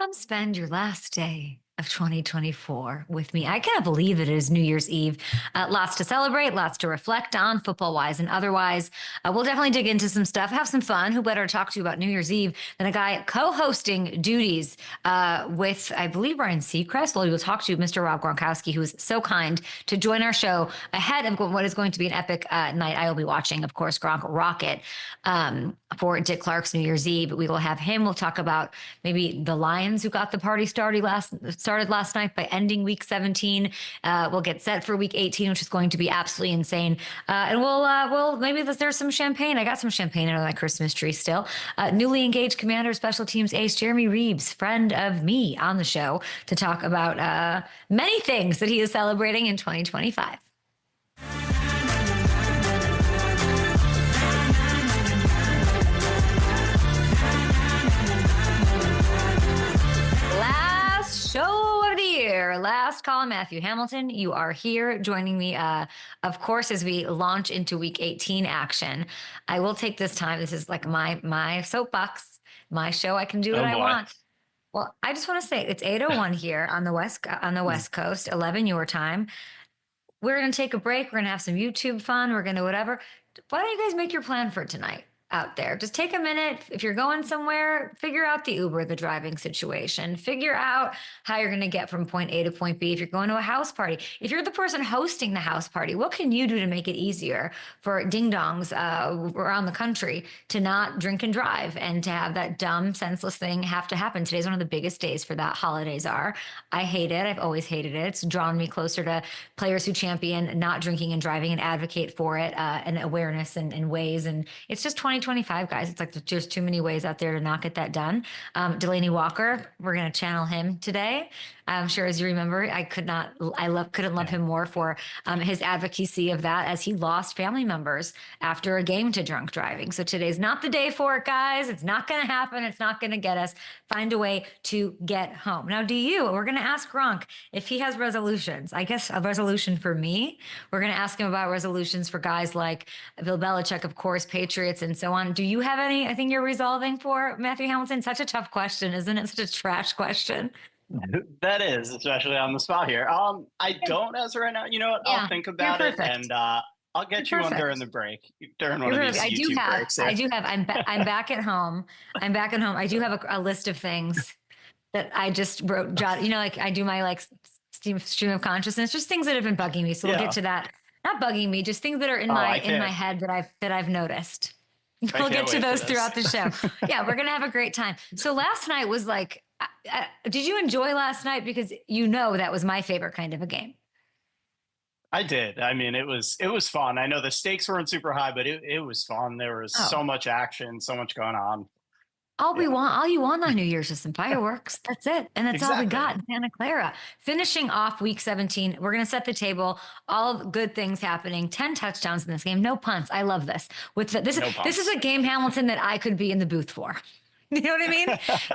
Come spend your last day of 2024 with me. I cannot believe it is New Year's Eve. Lots to celebrate, lots to reflect on, football wise and otherwise. We'll definitely dig into some stuff, have some fun. Who better to talk to you about New Year's Eve than a guy co hosting duties with, I believe, Ryan Seacrest? Well, we will talk to Mr. Rob Gronkowski, who is so kind to join our show ahead of what is going to be an epic night. I will be watching, of course, Gronk Rocket for Dick Clark's New Year's Eve. We will have him. We'll talk about maybe the Lions who got the party started last night by ending week 17. We'll get set for week 18, which is going to be absolutely insane. And we'll maybe there's some champagne. I got some champagne under my Christmas tree still. Newly engaged Commander Special Teams ace Jeremy Reaves, friend of me, on the show to talk about many things that he is celebrating in 2025. Show of the year. Last call, Matthew Hamilton. You are here joining me, of course, as we launch into week 18 action. I will take this time. This is like my soapbox, my show. I can do what I want. Well, I just want to say it's 8:01 here on the West Coast, 11 your time. We're going to take a break. We're going to have some YouTube fun. We're going to whatever. Why don't you guys make your plan for tonight? Out there, just take a minute. If you're going somewhere, figure out the Uber, the driving situation, figure out how you're going to get from point A to point B. If you're going to a house party, if you're the person hosting the house party, what can you do to make it easier for ding dongs around the country to not drink and drive and to have that dumb, senseless thing have to happen? Today's one of the biggest days for that. Holidays are. I hate it. I've always hated it. It's drawn me closer to players who champion not drinking and driving and advocate for it and awareness and ways. And it's just 2025, guys. It's like there's too many ways out there to not get that done. Delaney Walker, we're going to channel him today. I'm sure, as you remember, couldn't love him more for his advocacy of that, as he lost family members after a game to drunk driving. So today's not the day for it, guys. It's not going to happen. It's not going to get us. Find a way to get home. Now, we're going to ask Gronk if he has resolutions. I guess a resolution for me. We're going to ask him about resolutions for guys like Bill Belichick, of course, Patriots, and so on. Do you have any? I think you're resolving for Matthew Hamilton. Such a tough question, isn't it? Such a trash question. That is, especially on the spot here. I don't as of right now. You know what? Yeah, I'll think about it, and I'll get you one during the break, during one of these YouTube breaks. I do have. I'm back at home. I do have a list of things that I just wrote. You know, like I do my stream of consciousness, just things that have been bugging me. So we'll get to that. Not bugging me, just things that are in my head that I've noticed. We'll get to those throughout the show. Yeah, we're gonna have a great time. So last night was like. Did you enjoy last night? Because that was my favorite kind of a game. I did. I mean, it was fun. I know the stakes weren't super high, but it was fun. There was so much action, so much going on. All you want on New Year's is some fireworks. That's it. And that's all we got in Santa Clara. Finishing off week 17, we're going to set the table. All good things happening. 10 touchdowns in this game. No punts. I love this. This is a game, Hamilton, that I could be in the booth for. You know what I mean?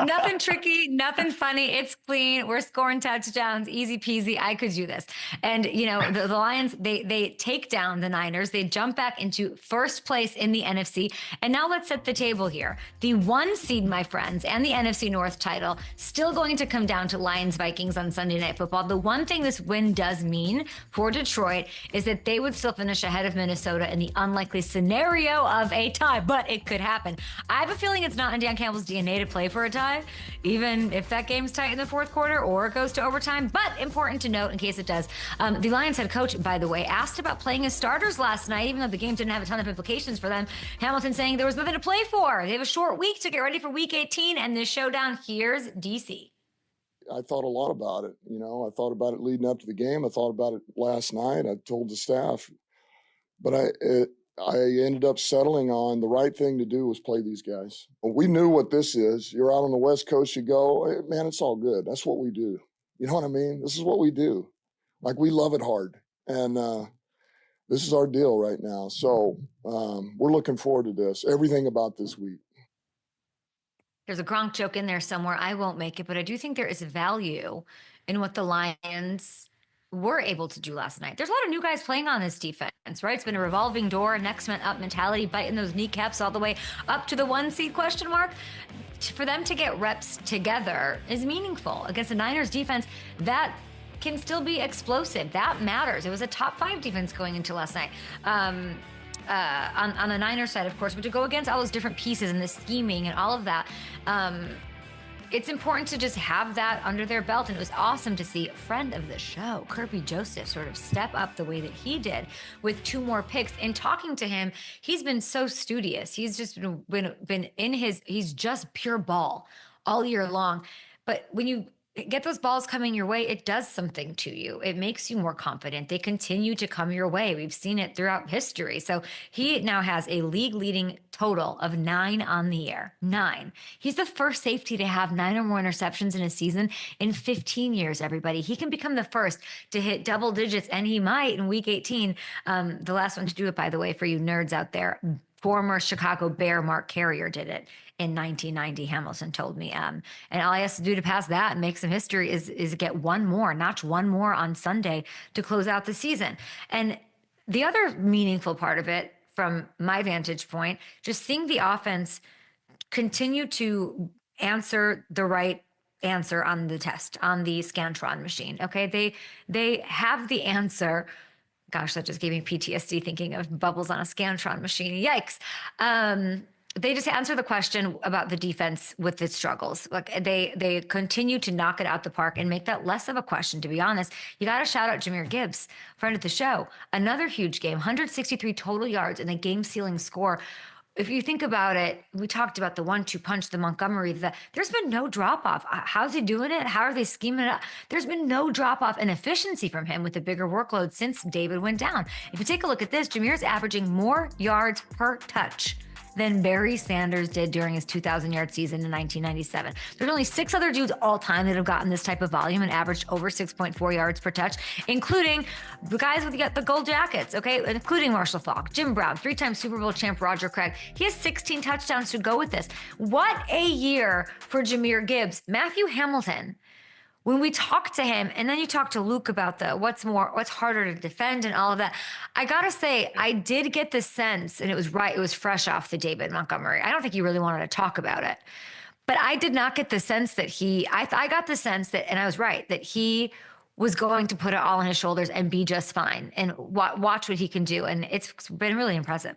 Nothing tricky, nothing funny. It's clean. We're scoring touchdowns, easy peasy. I could do this. And, the Lions, they take down the Niners. They jump back into first place in the NFC. And now let's set the table here. The 1 seed, my friends, and the NFC North title still going to come down to Lions-Vikings on Sunday Night Football. The one thing this win does mean for Detroit is that they would still finish ahead of Minnesota in the unlikely scenario of a tie, but it could happen. I have a feeling it's not in Dan Campbell's DNA to play for a tie, even if that game's tight in the fourth quarter or it goes to overtime. But important to note, in case it does, the Lions head coach, by the way, asked about playing as starters last night, even though the game didn't have a ton of implications for them. Hamilton saying there was nothing to play for. They have a short week to get ready for week 18 and this showdown. Here's DC. I thought a lot about it. I thought about it leading up to the game. I thought about it last night. I told the staff, but I ended up settling on the right thing to do was play these guys. We knew what this is. You're out on the West Coast, you go, hey, man, it's all good. That's what we do. You know what I mean? This is what we do. Like, we love it hard. And this is our deal right now. So we're looking forward to this, everything about this week. There's a Gronk joke in there somewhere. I won't make it, but I do think there is value in what the Lions were able to do last night. There's a lot of new guys playing on this defense, right? It's been a revolving door, next man up mentality, biting those kneecaps all the way up to the 1 seed question mark. for them to get reps together is meaningful against the Niners defense that can still be explosive. That matters. It was a top 5 defense going into last night. On the Niners side, of course, but to go against all those different pieces and the scheming and all of that, it's important to just have that under their belt. And it was awesome to see a friend of the show, Kirby Joseph, sort of step up the way that he did with 2 more picks. And talking to him, he's been so studious. He's just been in he's just pure ball all year long. But when you get those balls coming your way, it does something to you. It makes you more confident. They continue to come your way. We've seen it throughout history. So he now has a league-leading total of 9 on the air. 9. He's the first safety to have 9 or more interceptions in a season in 15 years, everybody. He can become the first to hit double digits, and he might in week 18. The last one to do it, by the way, for you nerds out there, former Chicago Bear Mark Carrier did it in 1990, Hamilton told me. And all he has to do to pass that and make some history is get notch one more on Sunday to close out the season. And the other meaningful part of it, from my vantage point, just seeing the offense continue to answer the right answer on the test, on the Scantron machine. Okay, they have the answer. Gosh, that just gave me PTSD thinking of bubbles on a Scantron machine. Yikes. They just answer the question about the defense with its struggles. Like they continue to knock it out the park and make that less of a question, to be honest. You got to shout out Jahmyr Gibbs, friend of the show. Another huge game, 163 total yards and a game-sealing score. If you think about it, we talked about the 1-2 punch, the Montgomery, there's been no drop-off. How's he doing it? How are they scheming it up? There's been no drop-off in efficiency from him with a bigger workload since David went down. If you take a look at this, Jahmyr's averaging more yards per touch than Barry Sanders did during his 2,000-yard season in 1997. There's only 6 other dudes all time that have gotten this type of volume and averaged over 6.4 yards per touch, including the guys with the gold jackets, okay? Including Marshall Faulk, Jim Brown, 3-time Super Bowl champ Roger Craig. He has 16 touchdowns to go with this. What a year for Jahmyr Gibbs. Matthew Hamilton, when we talk to him, and then you talk to Luke about what's harder to defend and all of that, I gotta say, I did get the sense, and it was fresh off the David Montgomery. I don't think he really wanted to talk about it, but I did not get the sense that I got the sense that, and I was right, that he was going to put it all on his shoulders and be just fine and watch what he can do. And it's been really impressive.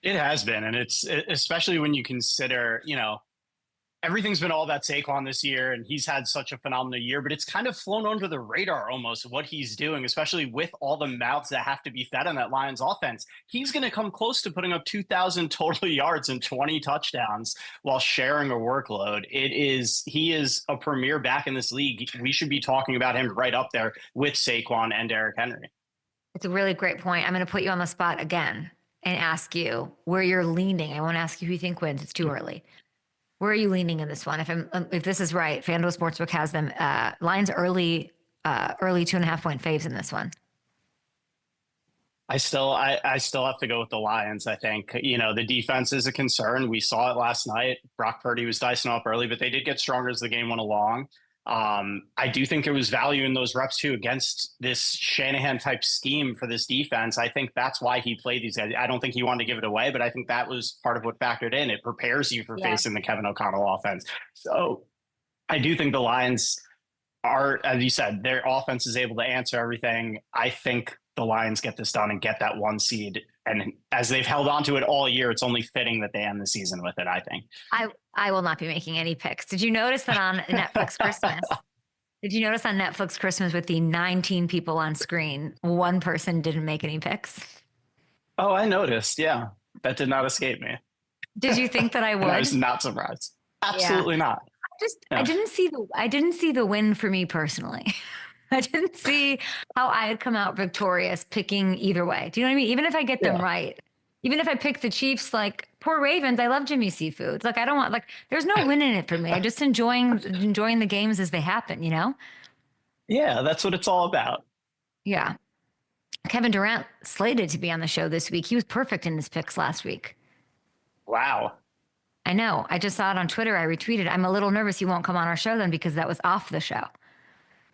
It has been. And it's especially when you consider, everything's been all about Saquon this year, and he's had such a phenomenal year, but it's kind of flown under the radar almost what he's doing, especially with all the mouths that have to be fed on that Lions offense. He's going to come close to putting up 2,000 total yards and 20 touchdowns while sharing a workload. He is a premier back in this league. We should be talking about him right up there with Saquon and Derrick Henry. It's a really great point. I'm going to put you on the spot again and ask you where you're leaning. I won't ask you who you think wins. It's too early. Where are you leaning in this one? If this is right, FanDuel Sportsbook has them Lions early 2.5-point faves in this one. I still have to go with the Lions. I think, the defense is a concern. We saw it last night. Brock Purdy was dicing up early, but they did get stronger as the game went along. I do think there was value in those reps too against this Shanahan type scheme for this defense. I think that's why he played these guys. I don't think he wanted to give it away, but I think that was part of what factored in. It prepares you for facing the Kevin O'Connell offense. So I do think the Lions are, as you said, their offense is able to answer everything. I think the Lions get this done and get that 1 seed. And as they've held on to it all year, it's only fitting that they end the season with it, I think. I will not be making any picks. Did you notice that on Netflix Christmas? Did you notice on Netflix Christmas with the 19 people on screen, one person didn't make any picks? Oh, I noticed. Yeah. That did not escape me. Did you think that I would? I was not surprised. Absolutely not. I didn't see the win for me personally. I didn't see how I had come out victorious picking either way. Do you know what I mean? Even if I get them right, even if I pick the Chiefs, like poor Ravens, I love Jimmy Seafood. Like I don't want, there's no win in it for me. I just enjoying the games as they happen, Yeah, that's what it's all about. Yeah. Kevin Durant slated to be on the show this week. He was perfect in his picks last week. Wow. I know. I just saw it on Twitter. I retweeted. I'm a little nervous he won't come on our show then because that was off the show.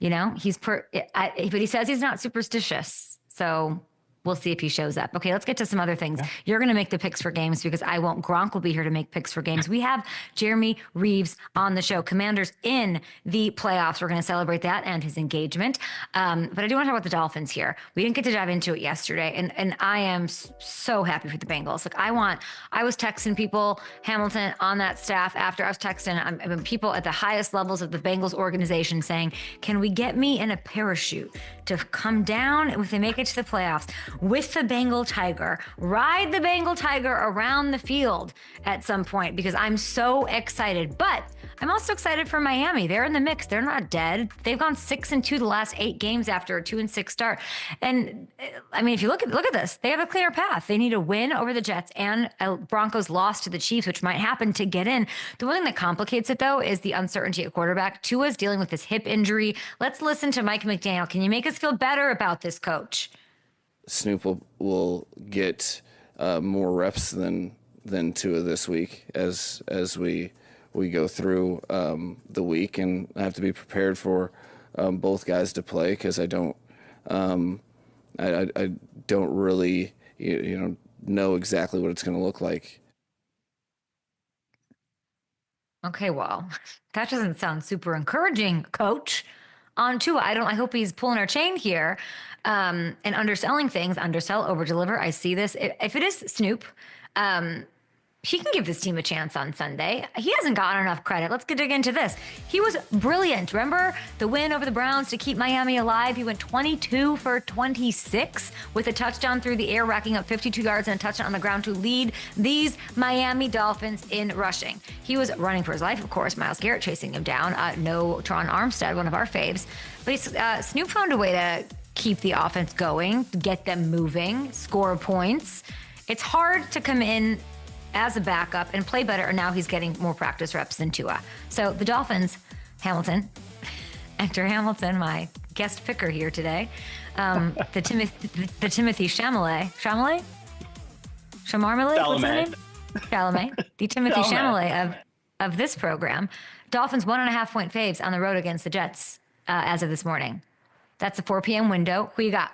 But he says he's not superstitious. So We'll see if he shows up. Okay, let's get to some other things. Yeah. You're going to make the picks for games because I won't. Gronk will be here to make picks for games. We have Jeremy Reaves on the show. Commanders in the playoffs. We're going to celebrate that and his engagement. But I do want to talk about the Dolphins here. We didn't get to dive into it yesterday, and I am so happy for the Bengals. Like I was texting people, Hamilton on that staff after I was texting people at the highest levels of the Bengals organization saying, can we get me in a parachute to come down if they make it to the playoffs with the Bengal Tiger, ride the Bengal Tiger around the field at some point, because I'm so excited. But I'm also excited for Miami. They're in the mix. They're not dead. They've gone 6-2 the last 8 games after a 2-6 start. And I mean, if you look at this, they have a clear path. They need a win over the Jets and a Broncos loss to the Chiefs, which might happen to get in. The one thing that complicates it, though, is the uncertainty at quarterback. Tua's dealing with this hip injury. Let's listen to Mike McDaniel. Can you make us feel better about this, coach? Snoop will get more reps than Tua this week as we go through the week, and I have to be prepared for both guys to play, because I don't really know exactly what it's going to look like. Okay, well, that doesn't sound super encouraging, coach. On Tua, I hope he's pulling our chain here and underselling things. Undersell, over deliver. I see this. If it is Snoop, he can give this team a chance on Sunday. He hasn't gotten enough credit. Let's dig into this. He was brilliant. Remember the win over the Browns to keep Miami alive? He went 22 for 26 with a touchdown through the air, racking up 52 yards and a touchdown on the ground to lead these Miami Dolphins in rushing. He was running for his life, of course. Myles Garrett chasing him down. No Tron Armstead, one of our faves. But Snoop found a way to keep the offense going, get them moving, score points. It's hard to come in as a backup and play better, and now he's getting more practice reps than Tua. So the Dolphins, Hamilton, Enter Hamilton, my guest picker here today, the Timothy Chalamet, what's his name? Chalamet, the Timothy Chalamet of this program. Dolphins 1.5-point faves on the road against the Jets as of this morning. That's a 4 p.m. window. Who you got?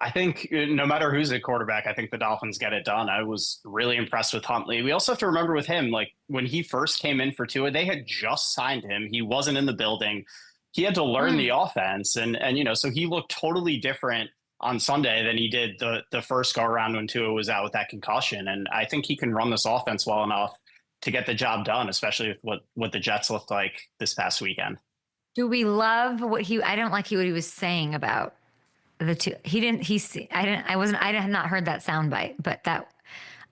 I think no matter who's at quarterback, I think the Dolphins get it done. I was really impressed with Huntley. We also have to remember with him, like when he first came in for Tua, they had just signed him. He wasn't in the building. He had to learn the offense. And so he looked totally different on Sunday than he did the first go around when Tua was out with that concussion. And I think he can run this offense well enough to get the job done, especially with what the Jets looked like this past weekend. Do we love I don't like what he was saying about the two? I had not heard that soundbite, but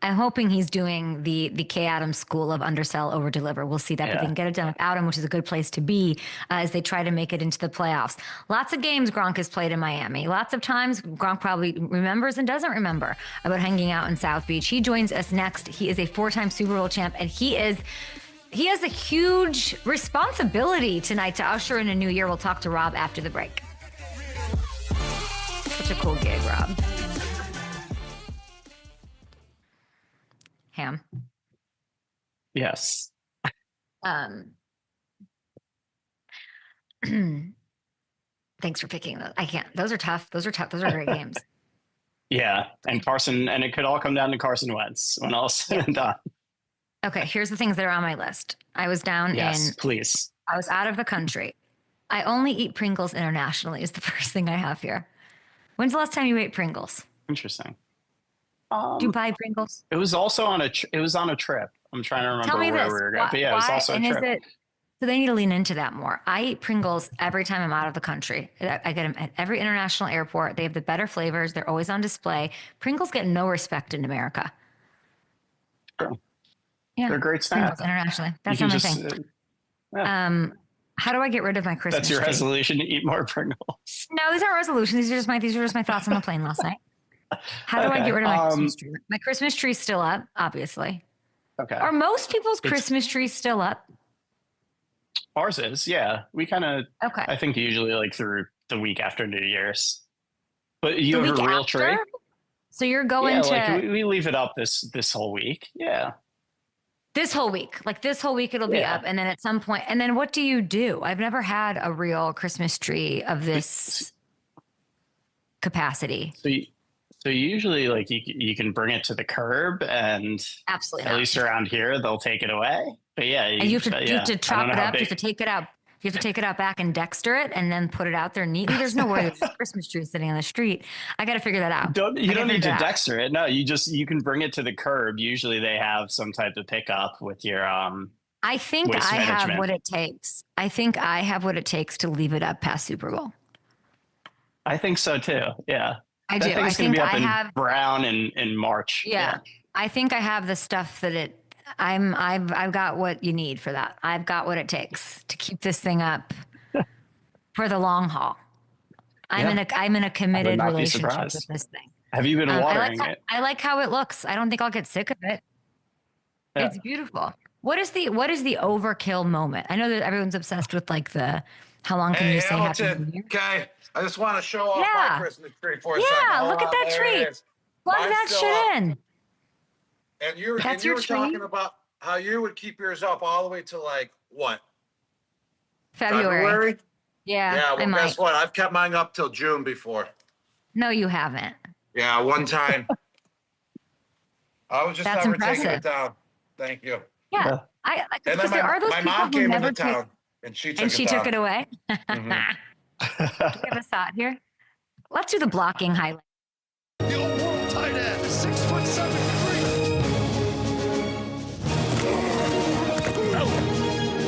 I'm hoping he's doing the Kay Adams school of undersell, over deliver. We'll see that, but they can get it done without him, which is a good place to be as they try to make it into the playoffs. Lots of games Gronk has played in Miami. Lots of times Gronk probably remembers and doesn't remember about hanging out in South Beach. He joins us next. He is a 4-time Super Bowl champ, and he has a huge responsibility tonight to usher in a new year. We'll talk to Rob after the break. Such a cool gig, Rob. Ham. Yes. Thanks for picking those. I can't. Those are tough. Those are great games. Yeah. And it could all come down to Carson Wentz when all is said and done. Okay. Here's the things that are on my list. I was down please. I was out of the country. I only eat Pringles internationally is the first thing I have here. When's the last time you ate Pringles? Interesting. Do you buy Pringles? It was also on a trip. I'm trying to remember where we were going. But yeah, it was also a trip. So they need to lean into that more. I eat Pringles every time I'm out of the country. I get them at every international airport. They have the better flavors. They're always on display. Pringles get no respect in America. True. Yeah, they're great snacks internationally. That's not my thing. How do I get rid of my Christmas That's your tree? resolution, to eat more Pringles. No, these aren't resolutions. These are just my thoughts on the plane last night. How do I get rid of my Christmas tree? My Christmas tree's still up, obviously. Okay. Are most people's Christmas trees still up? Ours is, yeah. We kind of, okay. I think usually like through the week after New Year's. But you have a real tree? So you're going to... like we leave it up this whole week. Yeah. This whole week it'll be up, and then at some point, and then what do you do? I've never had a real Christmas tree of this. capacity. So usually, like you can bring it to the curb, and Absolutely at not. least around here they'll take it away. But yeah, And you have to I don't chop know it how up. You big. have to take it out. You have to take it out back and Dexter it, and then put it out there neatly. There's no way there's a Christmas tree sitting on the street. I got to figure that out. You don't need to out. Dexter it. No, you can bring it to the curb. Usually they have some type of pickup with your I think waste I have management. what it takes. I think I have what it takes to leave it up past Super Bowl. I think so too. Yeah. I That do. thing's I going to think be up I in have. brown in March. Yeah, I think I have the stuff that I've got what you need for that. I've got what it takes to keep this thing up for the long haul. I'm in a committed not be relationship surprised. with this thing. Have you been watering it? I like how it looks. I don't think I'll get sick of it. Yeah. It's beautiful. What is the overkill moment? I know that everyone's obsessed with like the how long can you say Happy New Year? Okay, I just want to show off my Christmas tree for a second. Yeah, Hold look at on, that there tree. it is. Plug Mine's that still shit up. in. And you were tree? talking about how you would keep yours up all the way to like what? February. Yeah. Yeah, I well, might. guess what? I've kept mine up till June before. No, you haven't. Yeah, one time. I was just That's never impressive. taking it down. Thank you. Yeah. And Because then there are those my people mom who came never into take. town and she took And it she down. took it away. Mhm. Give us that here. Let's do the blocking highlight. The old world tight end, 6'7"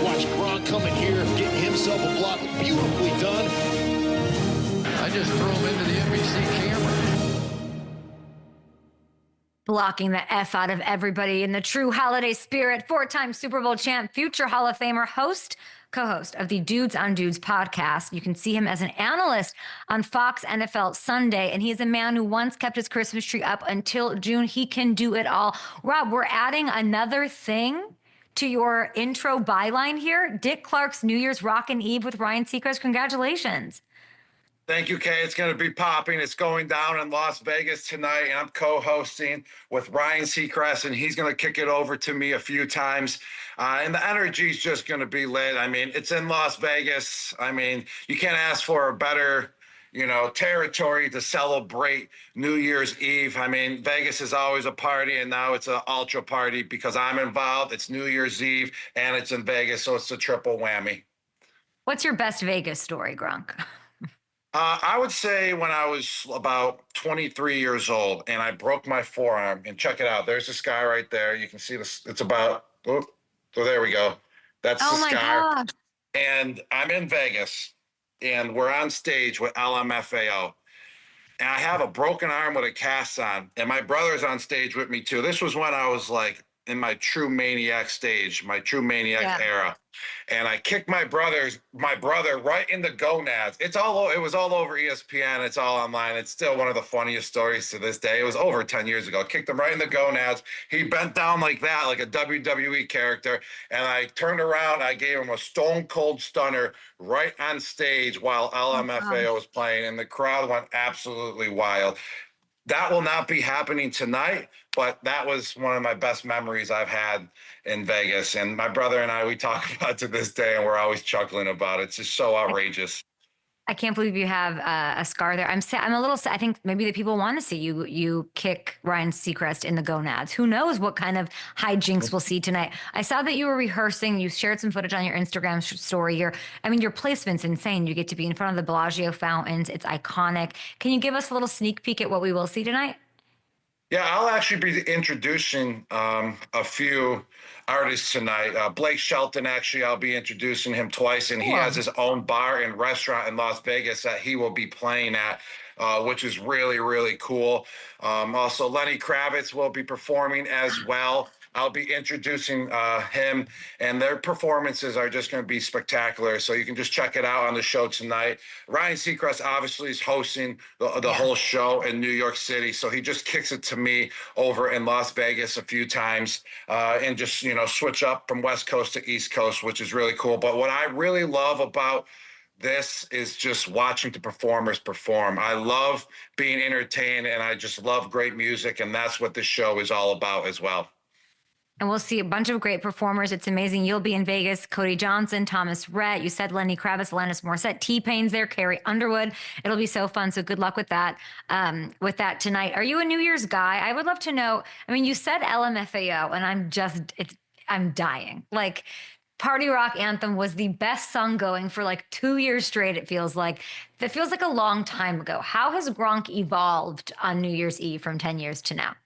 Watch Gronk coming here, getting himself a block. Beautifully done. I just threw him into the NBC camera. Blocking the F out of everybody in the true holiday spirit. 4-time Super Bowl champ, future Hall of Famer, co-host of the Dudes on Dudes podcast. You can see him as an analyst on Fox NFL Sunday, and he is a man who once kept his Christmas tree up until June. He can do it all. Rob, we're adding another thing to your intro byline here. Dick Clark's New Year's Rockin' Eve with Ryan Seacrest. Congratulations. Thank you, Kay. It's going to be popping. It's going down in Las Vegas tonight, and I'm co-hosting with Ryan Seacrest, and he's going to kick it over to me a few times. And the energy is just going to be lit. I mean, it's in Las Vegas. I mean, you can't ask for a better, territory to celebrate New Year's Eve. I mean, Vegas is always a party, and now it's an ultra party because I'm involved. It's New Year's Eve, and it's in Vegas, so it's a triple whammy. What's your best Vegas story, Gronk? I would say when I was about 23 years old and I broke my forearm, and check it out. There's the scar right there. You can see this. It's about, oh, there we go. That's the my scar. God. And I'm in Vegas and we're on stage with LMFAO. And I have a broken arm with a cast on, and my brother's on stage with me too. This was when I was like in my true maniac stage, my true maniac era. And I kicked my brother right in the gonads. It was all over ESPN. It's all online. It's still one of the funniest stories to this day. It was over 10 years ago. I kicked him right in the gonads. He bent down like that, like a WWE character. And I turned around. I gave him a stone cold stunner right on stage while LMFAO was playing. And the crowd went absolutely wild. That will not be happening tonight, but that was one of my best memories I've had in Vegas. And my brother and I, we talk about it to this day, and we're always chuckling about it. It's just so outrageous. I can't believe you have a scar there. I'm a little sad. I think maybe the people want to see you kick Ryan Seacrest in the gonads. Who knows what kind of hijinks we'll see tonight. I saw that you were rehearsing. You shared some footage on your Instagram story. Your placement's insane. You get to be in front of the Bellagio fountains. It's iconic. Can you give us a little sneak peek at what we will see tonight? Yeah, I'll actually be introducing a few artists tonight. Blake Shelton, actually, I'll be introducing him twice, and he has his own bar and restaurant in Las Vegas that he will be playing at, which is really, really cool. Also, Lenny Kravitz will be performing as well. I'll be introducing him, and their performances are just going to be spectacular. So you can just check it out on the show tonight. Ryan Seacrest obviously is hosting the whole show in New York City. So he just kicks it to me over in Las Vegas a few times and just, switch up from West Coast to East Coast, which is really cool. But what I really love about this is just watching the performers perform. I love being entertained, and I just love great music. And that's what this show is all about as well. And we'll see a bunch of great performers. It's amazing. You'll be in Vegas. Cody Johnson, Thomas Rhett. You said Lenny Kravitz, Alanis Morissette, T-Pain's there, Carrie Underwood. It'll be so fun. So good luck with that. Tonight. Are you a New Year's guy? I would love to know. I mean, you said LMFAO, and I'm dying. Like, Party Rock Anthem was the best song going for like 2 years straight. It feels like a long time ago. How has Gronk evolved on New Year's Eve from 10 years to now?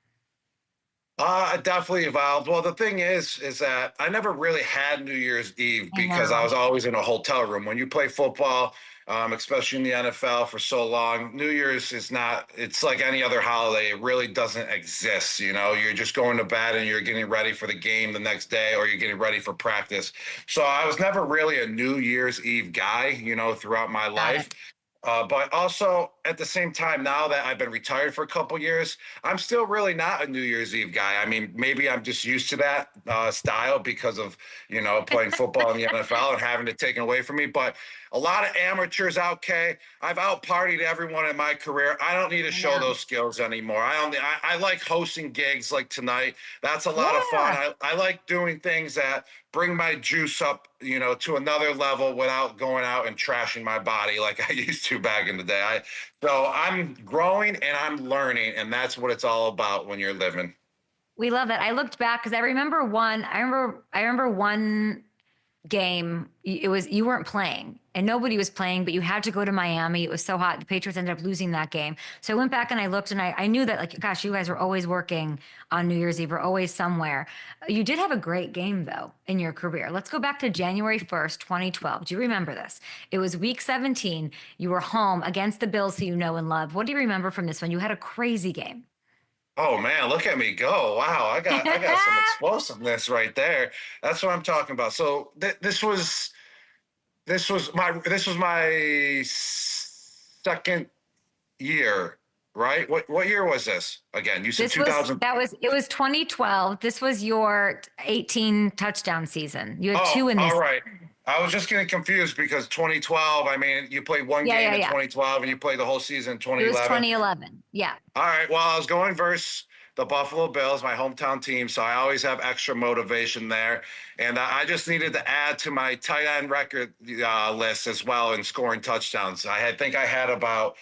It definitely evolved. Well, the thing is that I never really had New Year's Eve because I was always in a hotel room. When you play football, especially in the NFL for so long, New Year's is not, it's like any other holiday. It really doesn't exist. You know, you're just going to bed and you're getting ready for the game the next day, or you're getting ready for practice. So I was never really a New Year's Eve guy, you know, throughout my life. But also at the same time, now that I've been retired for a couple years, I'm still really not a New Year's Eve guy. I mean, maybe I'm just used to that style because of, you know, playing football in the NFL and having it taken away from me. But a lot of amateurs out, Kay. I've out partied everyone in my career. I don't need to show those skills anymore. I like hosting gigs like tonight. That's a lot of fun. I like doing things that bring my juice up, you know, to another level without going out and trashing my body like I used to back in the day. So I'm growing and I'm learning, and that's what it's all about when you're living. We love it. I looked back because I remember one game. It was, you weren't playing and nobody was playing, but you had to go to Miami. It was so hot. The Patriots ended up losing that game. So I went back and I looked, and I knew that, like, gosh, you guys were always working on New Year's Eve or always somewhere. You did have a great game though in your career. Let's go back to January 1st, 2012. Do you remember this? It was week 17. You were home against the Bills, who you know and love. What do you remember from this one? You had a crazy game. Oh man, look at me go. Wow, I got some explosiveness right there. That's what I'm talking about. So this was my second year, right? What year was this? Again, you said 2000. It was 2012. This was your 18 touchdown season. You had two in this. All right. I was just getting confused because 2012, I mean, you played one game in 2012 and you played the whole season in 2011. It was 2011. Yeah. All right. Well, I was going versus the Buffalo Bills, my hometown team, so I always have extra motivation there. And I just needed to add to my tight end record list as well in scoring touchdowns. I think I had about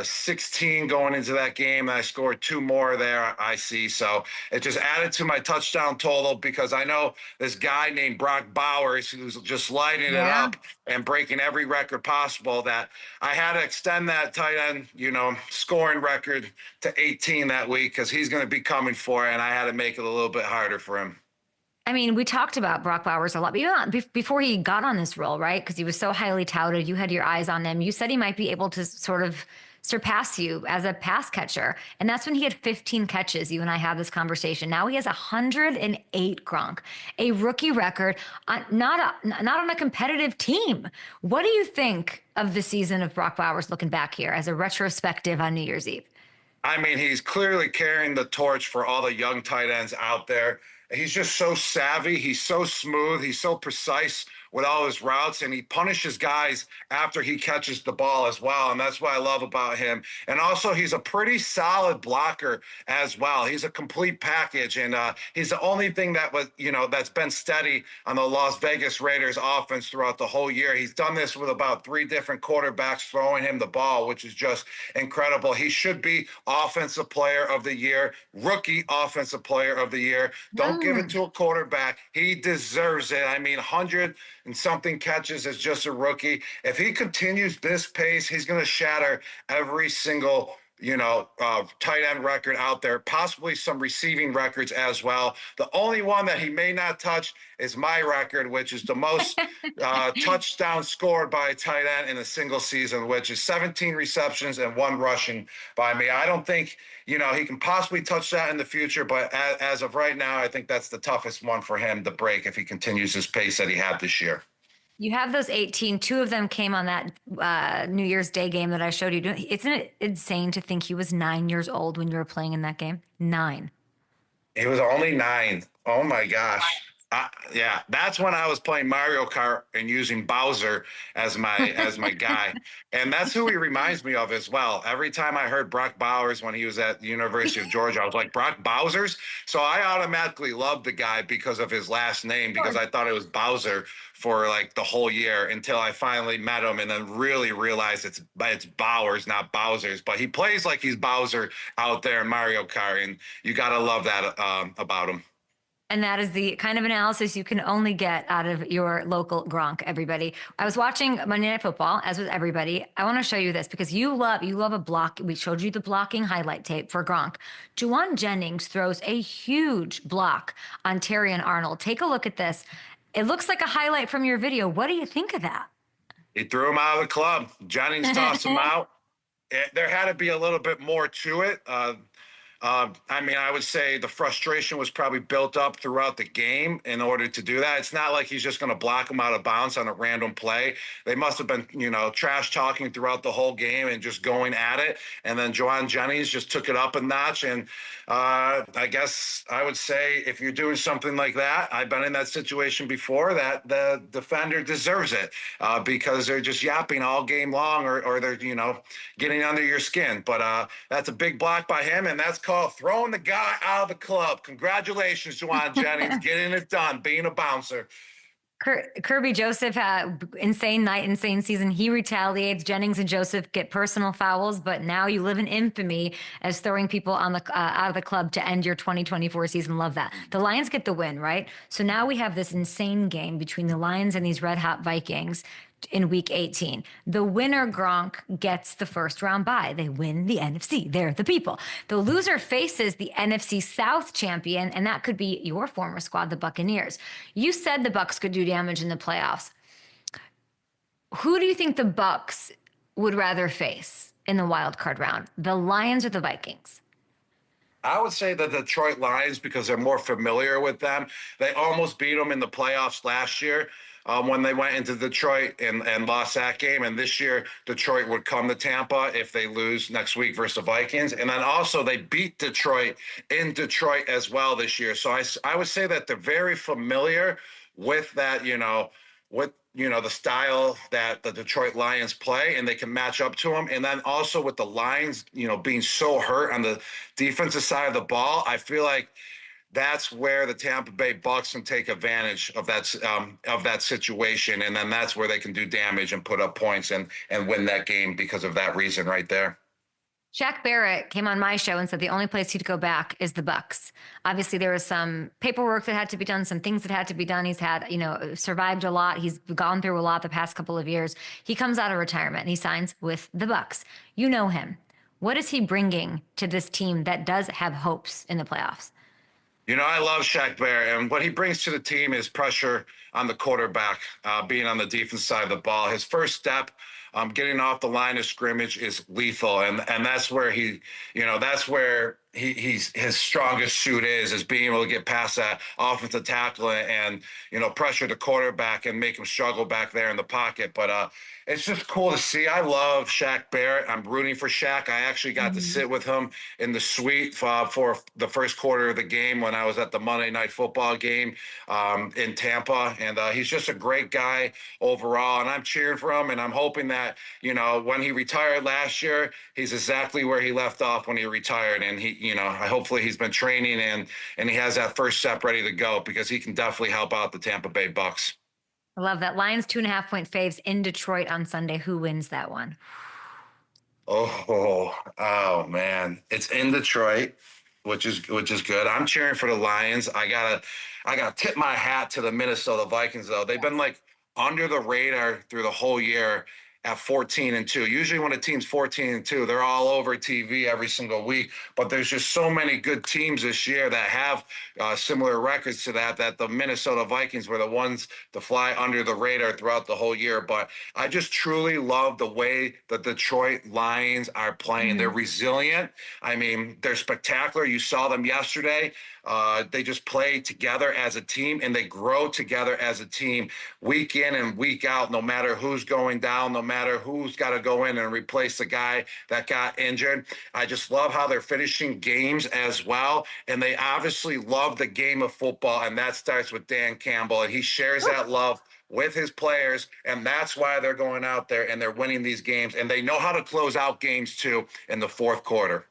16 going into that game, and I scored 2 more there, I see. So it just added to my touchdown total because I know this guy named Brock Bowers who's just lighting it up and breaking every record possible, that I had to extend that tight end, you know, scoring record to 18 that week because he's going to be coming for it, and I had to make it a little bit harder for him. I mean, we talked about Brock Bowers a lot before he got on this role, right? Because he was so highly touted. You had your eyes on him. You said he might be able to sort of surpass you as a pass catcher. And that's when he had 15 catches. You and I had this conversation. Now he has 108, Gronk, a rookie record, not on a competitive team. What do you think of the season of Brock Bowers looking back here as a retrospective on New Year's Eve? I mean, he's clearly carrying the torch for all the young tight ends out there. He's just so savvy. He's so smooth. He's so precise with all his routes, and he punishes guys after he catches the ball as well. And that's what I love about him. And also, he's a pretty solid blocker as well. He's a complete package. And he's the only thing that was, you know, that's been steady on the Las Vegas Raiders offense throughout the whole year. He's done this with about 3 different quarterbacks throwing him the ball, which is just incredible. He should be Offensive Player of the Year, Rookie Offensive Player of the Year. Don't give it to a quarterback. He deserves it. I mean, 100 and something catches as just a rookie. If he continues this pace, he's going to shatter every single, you know, tight end record out there, possibly some receiving records as well. The only one that he may not touch is my record, which is the most touchdowns scored by a tight end in a single season, which is 17 receptions and 1 rushing by me. I don't think, you know, he can possibly touch that in the future, but as of right now, I think that's the toughest one for him to break if he continues his pace that he had this year. You have those 18. 2 of them came on that New Year's Day game that I showed you. Isn't it insane to think he was 9 years old when you were playing in that game? 9. He was only 9. Oh my gosh. Yeah, that's when I was playing Mario Kart and using Bowser as my guy, and that's who he reminds me of as well. Every time I heard Brock Bowers when he was at the University of Georgia, I was like, Brock Bowser's. So I automatically loved the guy because of his last name, because I thought it was Bowser for like the whole year until I finally met him and then really realized it's Bowers, not Bowser's. But he plays like he's Bowser out there in Mario Kart, and you gotta love that about him. And that is the kind of analysis you can only get out of your local Gronk, everybody. I was watching Monday Night Football, as with everybody. I want to show you this because you love a block. We showed you the blocking highlight tape for Gronk. Juwan Jennings throws a huge block on Terry and Arnold. Take a look at this. It looks like a highlight from your video. What do you think of that? He threw him out of the club. Jennings tossed him out. There had to be a little bit more to it. I mean, I would say the frustration was probably built up throughout the game in order to do that. It's not like he's just going to block him out of bounds on a random play. They must have been, trash talking throughout the whole game and just going at it. And then Juwan Jennings just took it up a notch. And I guess I would say if you're doing something like that, I've been in that situation before, that the defender deserves it because they're just yapping all game long or they're, getting under your skin. But that's a big block by him, and that's called throwing the guy out of the club. Congratulations, Juwan Jennings, getting it done, being a bouncer. Kirby Joseph had insane night, insane season. He retaliates. Jennings and Joseph get personal fouls, but now you live in infamy as throwing people on the out of the club to end your 2024 season. Love that. The Lions get the win, right? So now we have this insane game between the Lions and these red hot Vikings in week 18. The winner, Gronk, gets the first round bye. They win the NFC. They're the people. The loser faces the NFC South champion, and that could be your former squad, the Buccaneers. You said the Bucs could do damage in the playoffs. Who do you think the Bucs would rather face in the wild card round, the Lions or the Vikings? I would say the Detroit Lions, because they're more familiar with them. They almost beat them in the playoffs last year. When they went into Detroit and lost that game. And this year, Detroit would come to Tampa if they lose next week versus the Vikings. And then also they beat Detroit in Detroit as well this year. So I would say that they're very familiar with that, the style that the Detroit Lions play, and they can match up to them. And then also with the Lions, being so hurt on the defensive side of the ball, I feel like that's where the Tampa Bay Bucs can take advantage of that situation, and then that's where they can do damage and put up points and win that game because of that reason right there. Shaq Barrett came on my show and said the only place he'd go back is the Bucs. Obviously, there was some paperwork that had to be done, some things that had to be done. He's had, survived a lot. He's gone through a lot the past couple of years. He comes out of retirement and he signs with the Bucs. You know him. What is he bringing to this team that does have hopes in the playoffs? I love Shaq Barrett, and what he brings to the team is pressure on the quarterback, being on the defense side of the ball. His first step, getting off the line of scrimmage, is lethal, and that's where that's where he's his strongest suit is being able to get past that offensive tackle and pressure the quarterback and make him struggle back there in the pocket. But it's just cool to see. I love Shaq Barrett. I'm rooting for Shaq. I actually got to sit with him in the suite for the first quarter of the game when I was at the Monday Night Football game in Tampa. And he's just a great guy overall. And I'm cheering for him. And I'm hoping that, when he retired last year, he's exactly where he left off when he retired. And hopefully he's been training and he has that first step ready to go, because he can definitely help out the Tampa Bay Bucs. I love that. Lions 2.5-point faves in Detroit on Sunday. Who wins that one? Oh man, it's in Detroit, which is good. I'm cheering for the Lions. I gotta tip my hat to the Minnesota Vikings though. They've been like under the radar through the whole year at 14-2. Usually when a team's 14-2, they're all over TV every single week. But there's just so many good teams this year that have similar records to that the Minnesota Vikings were the ones to fly under the radar throughout the whole year. But I just truly love the way the Detroit Lions are playing. They're resilient. I mean, they're spectacular. You saw them yesterday. They just play together as a team, and they grow together as a team week in and week out, no matter who's going down, no matter who's got to go in and replace the guy that got injured. I just love how they're finishing games as well. And they obviously love the game of football, and that starts with Dan Campbell. And he shares that love with his players, and that's why they're going out there and they're winning these games. And they know how to close out games, too, in the fourth quarter.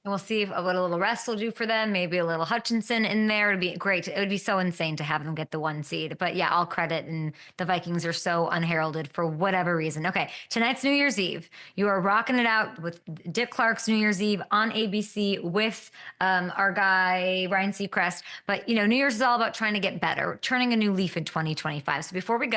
And we'll see what a little rest will do for them. Maybe a little Hutchinson in there. It'd be great. It would be so insane to have them get the 1 seed. But yeah, all credit. And the Vikings are so unheralded for whatever reason. Okay, tonight's New Year's Eve. You are rocking it out with Dick Clark's New Year's Eve on ABC with our guy, Ryan Seacrest. But, you know, New Year's is all about trying to get better, turning a new leaf in 2025. So before we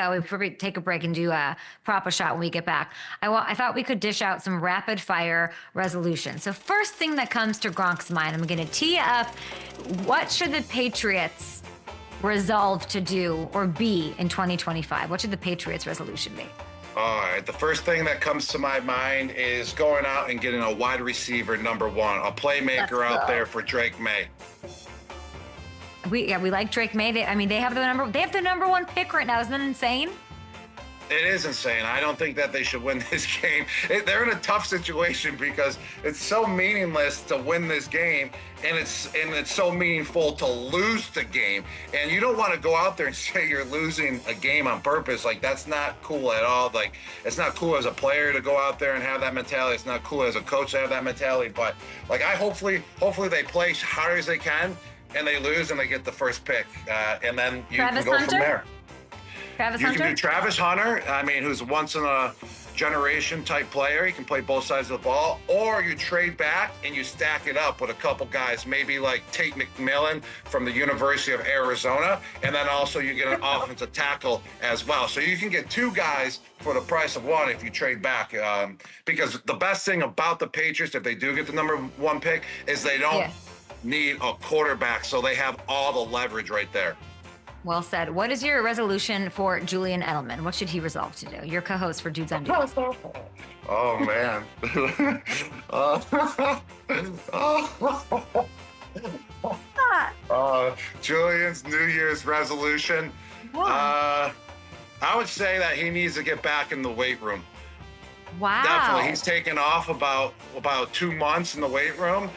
take a break and do a prop a shot when we get back, I thought we could dish out some rapid fire resolutions. So first thing that comes to Gronk's mind, I'm going to tee you up. What should the Patriots resolve to do or be in 2025? What should the Patriots resolution be? All right. The first thing that comes to my mind is going out and getting a wide receiver number 1, a playmaker out there for Drake May. We like Drake May. They have the number 1 pick right now. Isn't that insane? It is insane. I don't think that they should win this game. They're in a tough situation because it's so meaningless to win this game, and it's so meaningful to lose the game. And you don't want to go out there and say you're losing a game on purpose. Like, that's not cool at all. Like, it's not cool as a player to go out there and have that mentality. It's not cool as a coach to have that mentality. But like, hopefully they play as hard as they can, and they lose and they get the first pick, and then you can go from there. Travis you Hunter? can do Travis Hunter, who's a once-in-a-generation type player. He can play both sides of the ball. Or you trade back and you stack it up with a couple guys, maybe like Tate McMillan from the University of Arizona, and then also you get an offensive tackle as well. So you can get 2 guys for the price of 1 if you trade back. Because the best thing about the Patriots, if they do get the number 1 pick, is they don't need a quarterback, so they have all the leverage right there. Well said. What is your resolution for Julian Edelman? What should he resolve to do? Your co-host for Dudes on Dudes. Oh, man. Julian's New Year's resolution. I would say that he needs to get back in the weight room. Wow. Definitely. He's taken off about 2 months in the weight room.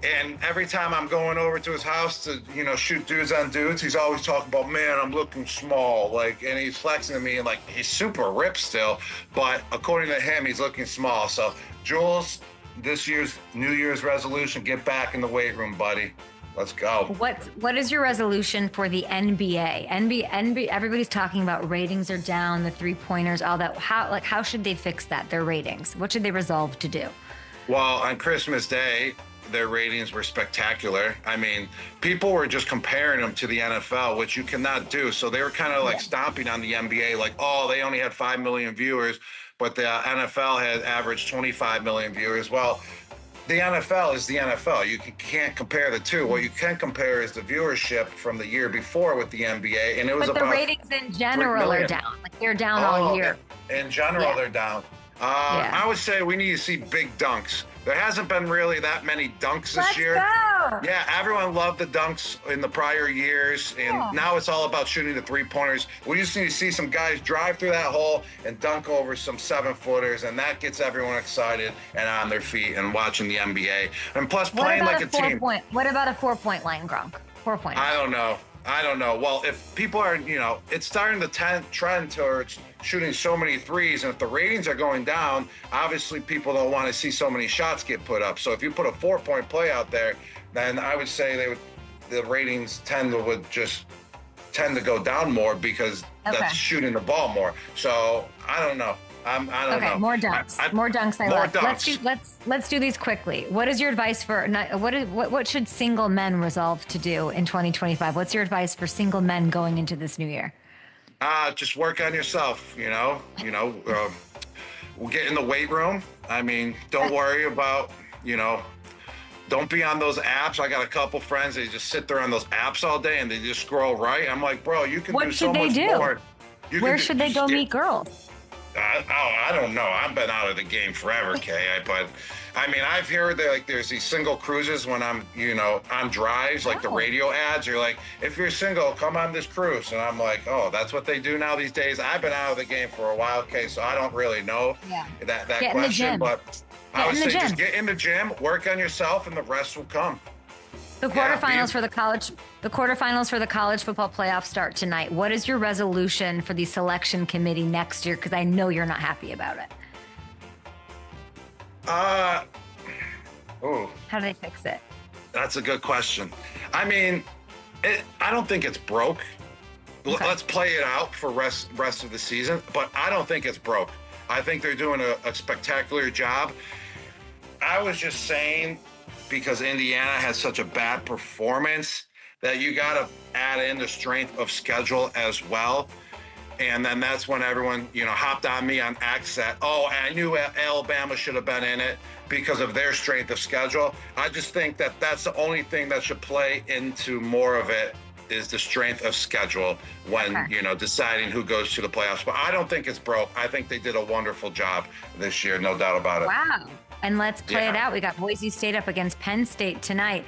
And every time I'm going over to his house to, shoot dudes on dudes, he's always talking about, man, I'm looking small. And he's flexing at me, and he's super ripped still. But according to him, he's looking small. So, Jules, this year's New Year's resolution, get back in the weight room, buddy. Let's go. What is your resolution for the NBA? NBA, everybody's talking about ratings are down, the 3-pointers, all that. How should they fix that, their ratings? What should they resolve to do? Well, on Christmas Day, their ratings were spectacular. People were just comparing them to the NFL, which you cannot do. So they were kind of stomping on the NBA, they only had 5 million viewers, but the NFL had averaged 25 million viewers. Well, the NFL is the NFL. You can't compare the two. What you can compare is the viewership from the year before with the NBA, and it was but the ratings in general are down. They're down all year. In general, they're down. I would say we need to see big dunks. There hasn't been really that many dunks this year. Go. Yeah, everyone loved the dunks in the prior years, and now it's all about shooting the 3-pointers. We just need to see some guys drive through that hole and dunk over some 7-footers, and that gets everyone excited and on their feet and watching the NBA. And plus, playing like a team. What about a 4-point line, Gronk? 4 points. I don't know. Well, if people are, it's starting to trend towards shooting so many threes, and if the ratings are going down, obviously people don't want to see so many shots get put up. So if you put a 4-point play out there, then I would say the ratings tend to go down more because that's shooting the ball more. So I don't know. I don't know. Okay, more dunks. More dunks. Let's do these quickly. What is your advice for what should single men resolve to do in 2025? What's your advice for single men going into this new year? Just work on yourself. We'll get in the weight room. Don't worry about don't be on those apps. I got a couple friends, they just sit there on those apps all day and they just scroll right. I'm like, bro, you can do so much more. Where should they go meet girls? I don't know. I've been out of the game forever, Kay. But I mean, I've heard that like there's these single cruises when I'm, on drives, like the radio ads. You're like, if you're single, come on this cruise. And I'm like, oh, that's what they do now these days. I've been out of the game for a while, Kay, so I don't really know that Get question. But I would say just get in the gym, work on yourself, and the rest will come. The quarterfinals for the college football playoffs start tonight. What is your resolution for the selection committee next year? Because I know you're not happy about it. How do they fix it? That's a good question. I mean, I don't think it's broke. Okay. Let's play it out for rest of the season, but I don't think it's broke. I think they're doing a spectacular job. I was just saying, because Indiana has such a bad performance, that you got to add in the strength of schedule as well. And then that's when everyone, hopped on me on X that, I knew Alabama should have been in it because of their strength of schedule. I just think that that's the only thing that should play into more of it is the strength of schedule when, deciding who goes to the playoffs. But I don't think it's broke. I think they did a wonderful job this year, no doubt about it. Wow. And let's play it out. We got Boise State up against Penn State tonight.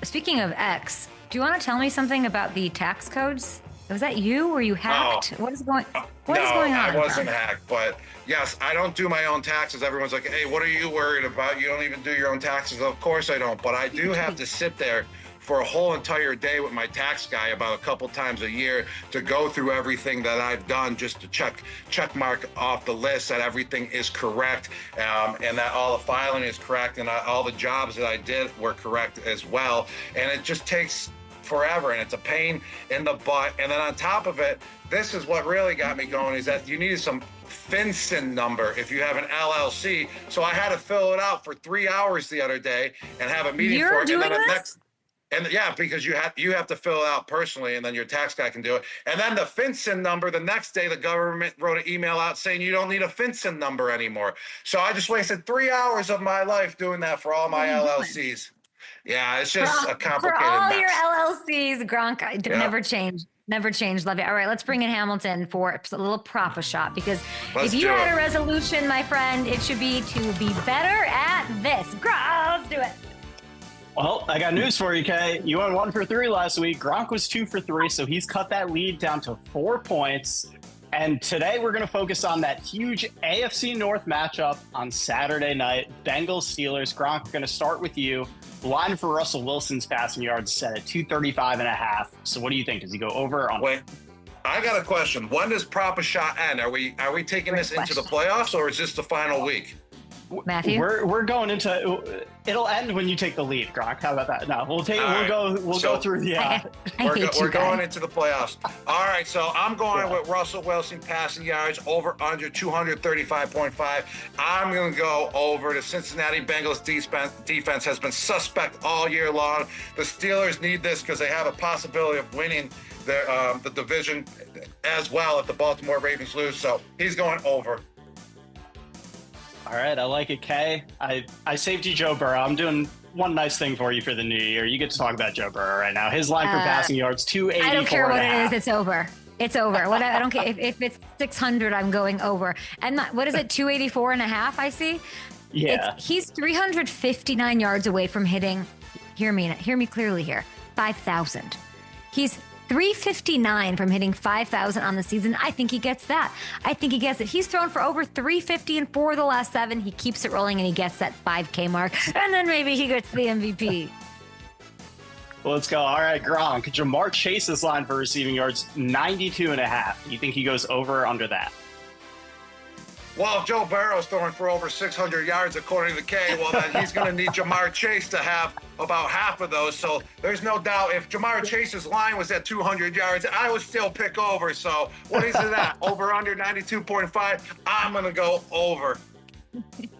Speaking of X, do you want to tell me something about the tax codes? Was that you? Were you hacked? What is going on? No, I wasn't hacked. But yes, I don't do my own taxes. Everyone's like, hey, what are you worried about? You don't even do your own taxes. Of course I don't. But I do have to sit there for a whole entire day with my tax guy about a couple times a year to go through everything that I've done just to check mark off the list that everything is correct, and that all the filing is correct, and all the jobs that I did were correct as well. And it just takes forever, and it's a pain in the butt. And then on top of it, this is what really got me going, is that you needed some FinCEN number if you have an LLC. So I had to fill it out for 3 hours the other day and have a meeting for it. You're doing this? And yeah, because you have to fill it out personally, and then your tax guy can do it. And then the FinCEN number, the next day, the government wrote an email out saying you don't need a FinCEN number anymore. So I just wasted 3 hours of my life doing that for all my LLCs. Yeah, it's just a complicated for all mess. your LLCs, Gronk, never change. Never change. Love it. All right, let's bring in Hamilton for a little prop shot, because if you had a resolution, my friend, it should be to be better at this. Let's do it. Well, I got news for you, Kay. You went 1 for 3 last week. Gronk was 2 for 3, so he's cut that lead down to 4 points. And today we're going to focus on that huge AFC North matchup on Saturday night. Bengals-Steelers. Gronk, going to start with you. The line for Russell Wilson's passing yards set at 235.5. So what do you think? Does he go over or under? Wait, I got a question. When does prop a shot end? Are we taking this into the playoffs, or is this the final week? Matthew, we're going into. It'll end when you take the lead, Gronk. How about that? No, we'll go through the. We're going into the playoffs. All right, so I'm going with Russell Wilson passing yards over under 235.5. I'm going to go over. The Cincinnati Bengals defense has been suspect all year long. The Steelers need this because they have a possibility of winning the division as well if the Baltimore Ravens lose. So he's going over. All right, I like it, Kay. I saved you Joe Burrow. I'm doing one nice thing for you for the new year. You get to talk about Joe Burrow right now. His line for passing yards, 284. I don't care what it is. It's over. It's over. I don't care if it's 600. I'm going over. And what is it? 284.5. I see. Yeah. He's 359 yards away from hitting. Hear me clearly here. 5,000. He's 359 from hitting 5,000 on the season. I think he gets that. I think he gets it. He's thrown for over 350 in 4 of the last 7. He keeps it rolling, and he gets that 5K mark. And then maybe he gets the MVP. Well, let's go. All right, Gronk. Jamar Chase's line for receiving yards, 92.5. You think he goes over or under that? Well, if Joe Burrow's throwing for over 600 yards, according to Kay, well, then he's going to need Jamar Chase to have about half of those. So there's no doubt if Jamar Chase's line was at 200 yards, I would still pick over. So what is it at? Over under 92.5? I'm going to go over.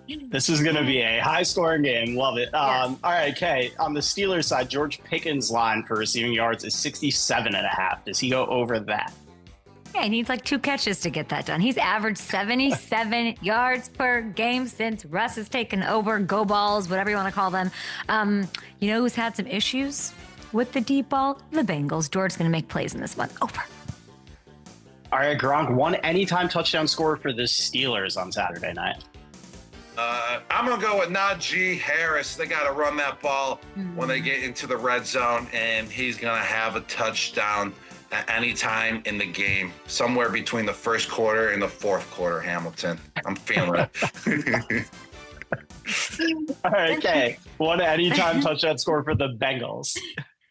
This is going to be a high-scoring game. Love it. Yes. All right, Kay. On the Steelers side, George Pickens' line for receiving yards is 67.5. Does he go over that? Yeah, he needs like 2 catches to get that done. He's averaged 77 yards per game since Russ has taken over. Go balls, whatever you want to call them. You know who's had some issues with the deep ball? The Bengals. George's going to make plays in this one. Over. All right, Gronk, one anytime touchdown score for the Steelers on Saturday night. I'm going to go with Najee Harris. They got to run that ball when they get into the red zone, and he's going to have a touchdown at any time in the game, somewhere between the first quarter and the fourth quarter, Hamilton. I'm feeling it. All right, okay. One anytime touchdown score for the Bengals.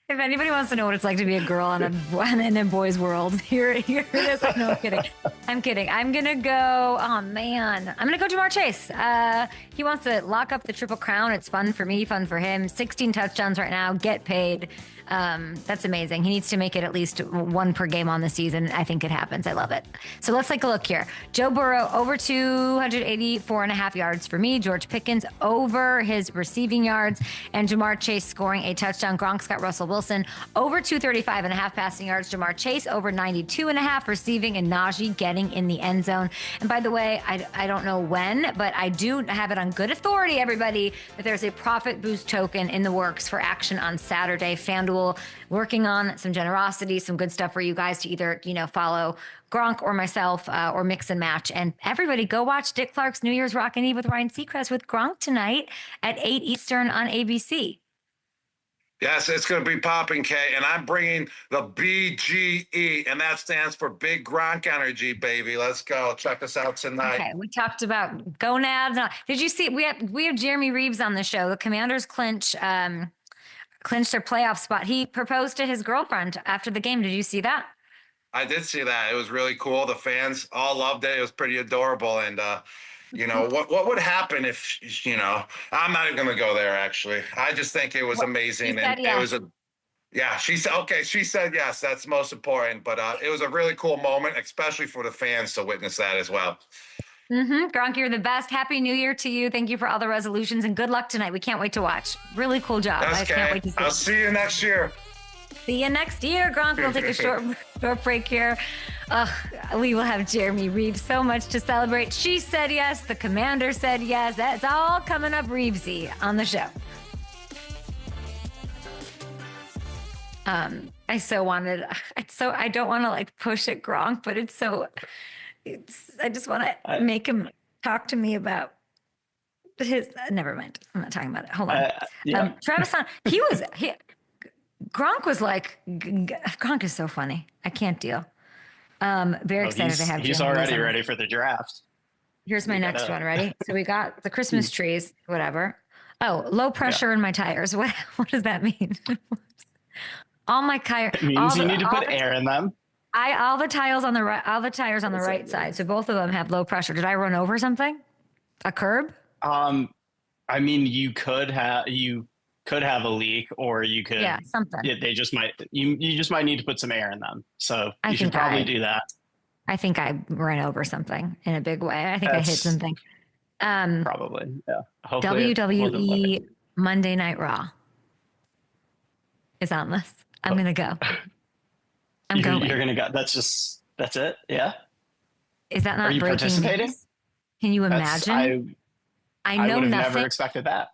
If anybody wants to know what it's like to be a girl in a boy's world, here it is. No, I'm kidding. I'm kidding. I'm going to go, oh man, I'm going to go Jamar Chase. He wants to lock up the Triple Crown. It's fun for me, fun for him. 16 touchdowns right now, get paid. That's amazing. He needs to make it at least one per game on the season. I think it happens. I love it. So let's take a look here. Joe Burrow over 284.5 yards for me. George Pickens over his receiving yards, and Jamar Chase scoring a touchdown. Gronk's got Russell Wilson over 235.5 passing yards. Jamar Chase over 92.5 receiving, and Najee getting in the end zone. And by the way, I don't know when, but I do have it on good authority, everybody, that there's a profit boost token in the works for action on Saturday. FanDuel working on some generosity, some good stuff for you guys to either, follow Gronk or myself or mix and match. And everybody go watch Dick Clark's New Year's Rockin' Eve with Ryan Seacrest with Gronk tonight at 8 Eastern on ABC. Yes, it's going to be popping, Kay. And I'm bringing the BGE, and that stands for Big Gronk Energy, baby. Let's go. Check us out tonight. Okay, we talked about gonads. Did you see, we have Jeremy Reaves on the show. The Commanders clinched their playoff spot. He proposed to his girlfriend after the game. Did you see that? I did see that. It was really cool. The fans all loved it. It was pretty adorable. And, what would happen if, I'm not even going to go there, actually. I just think it was amazing. And yes. She said, okay, she said yes. That's most important. But it was a really cool moment, especially for the fans to witness that as well. Gronk, you're the best. Happy New Year to you. Thank you for all the resolutions, and good luck tonight. We can't wait to watch. Really cool job. I can't wait to see I'll see you next year. See you next year, Gronk. We'll take a short break here. We will have Jeremy Reaves. So much to celebrate. She said yes. The Commander said yes. That's all coming up Reavesy on the show. I don't want to push at Gronk, but I just want to make him talk to me about his. Never mind. I'm not talking about it. Hold on. Travis Hunt. Gronk was Gronk is so funny. I can't deal. Very excited to have. He's already ready for the draft. Here's my next one. Ready? So we got the Christmas trees. Whatever. Oh, low pressure in my tires. What does that mean? All my tires. It means you need to put air in them. All the tires on the right side. So both of them have low pressure. Did I run over something? A curb? I mean, you could have a leak, or you could. Yeah, something. They just might. You just might need to put some air in them. So you should probably do that. I think I ran over something in a big way. I think I hit something. Probably. Yeah. Hopefully WWE Monday Night Raw is on this. I'm gonna go. You're gonna go. That's it. Yeah. Is that not? Are you breaking participating? news? Can you imagine? I know would have nothing. never expected that.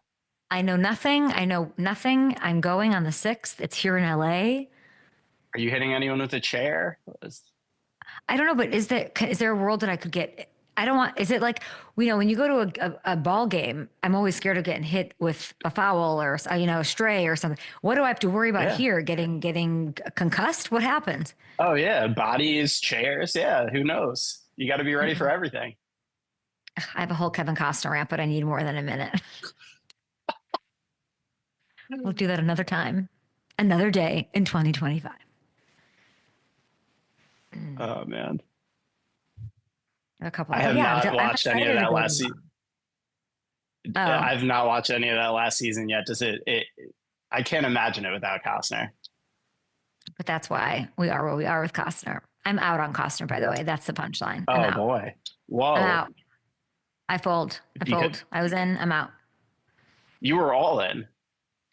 I know nothing. I'm going on the 6th. It's here in LA. Are you hitting anyone with a chair? I don't know, but is there a world that I could get? I don't want. Is it when you go to a ball game? I'm always scared of getting hit with a foul or a stray or something. What do I have to worry about here? Getting concussed? What happens? Oh yeah, bodies, chairs. Yeah, who knows? You got to be ready for everything. I have a whole Kevin Costner rant, but I need more than a minute. We'll do that another time, another day in 2025. Oh man. A couple. I have not watched any of that last season. Oh. I've not watched any of that last season yet. I can't imagine it without Costner. But that's why we are where we are with Costner. I'm out on Costner, by the way. That's the punchline. Oh boy. Whoa. I'm out. I fold. I was in. I'm out. You were all in.